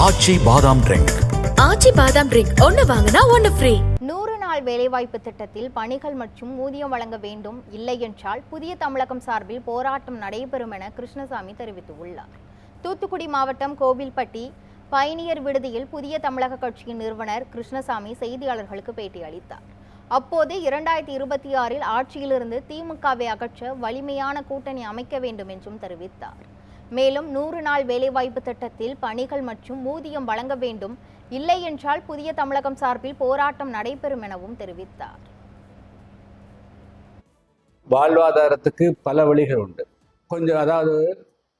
ஆச்சி பாதாம் ட்ரிங்க். ஆச்சி பாதாம் ட்ரிங்க் ஒன்னு வாங்கினா ஒன்னு ஃப்ரீ. 100 நாள் வேலைவாய்ப்பு திட்டத்தில் பணிகள் மற்றும் ஊதியம் வழங்க வேண்டும், இல்லை என்றால் புதிய தமிழகம் சார்பில் போராட்டம் நடைபெறும் என கிருஷ்ணசாமி தெரிவித்துள்ளார். தூத்துக்குடி மாவட்டம் கோவில்பட்டி பயணியர் விடுதியில் புதிய தமிழக கட்சியின் நிறுவனர் கிருஷ்ணசாமி செய்தியாளர்களுக்கு பேட்டி அளித்தார். அப்போது 2026 ஆட்சியிலிருந்து திமுகவை அகற்ற வலிமையான கூட்டணி அமைக்க வேண்டும் என்றும் தெரிவித்தார். மேலும் 100 நாள் வேலைவாய்ப்பு திட்டத்தில் பணிகள் மற்றும் ஊதியம் வழங்க வேண்டும், இல்லை என்றால் புதிய தமிழகம் சார்பில் போராட்டம் நடைபெறும் எனவும் தெரிவித்தார். வாழ்வாதாரத்துக்கு பல வழிகள் உண்டு. கொஞ்சம் அதாவது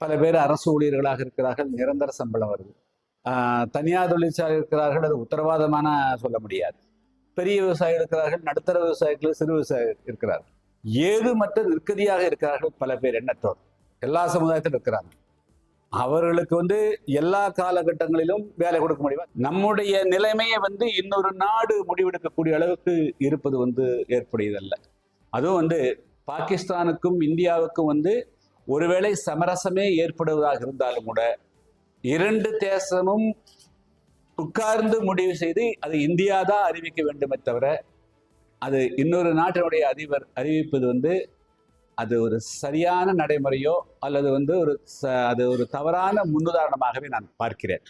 பல பேர் அரசு ஊழியர்களாக இருக்கிறார்கள், நிரந்தர சம்பளம் வருது. தனியார் தொழிற்சாலை இருக்கிறார்கள், அது உத்தரவாதமான சொல்ல முடியாது. பெரிய விவசாயிகள் இருக்கிறார்கள், நடுத்தர விவசாயிகள், சிறு விவசாயிகள் இருக்கிறார்கள். ஏது மற்ற நிற்கதியாக இருக்கிறார்கள் பல பேர், எண்ணற்றோர் எல்லா சமுதாயத்திலும் இருக்கிறாங்க. அவர்களுக்கு எல்லா காலகட்டங்களிலும் வேலை கொடுக்க முடியுமா? நம்முடைய நிலைமையை இன்னொரு நாடு முடிவெடுக்கக்கூடிய அளவுக்கு இருப்பது ஏற்புடையதல்ல. அதுவும் பாகிஸ்தானுக்கும் இந்தியாவுக்கும் ஒருவேளை சமரசமே ஏற்படுவதாக இருந்தாலும் கூட இரண்டு தேசமும் உட்கார்ந்து முடிவு செய்து அது இந்தியா தான் அறிவிக்க வேண்டுமே தவிர அது இன்னொரு நாட்டினுடைய அதிபர் அறிவிப்பது அது ஒரு சரியான நடைமுறையோ அல்லது அது ஒரு தவறான முன்னுதாரணமாகவே நான் பார்க்கிறேன்.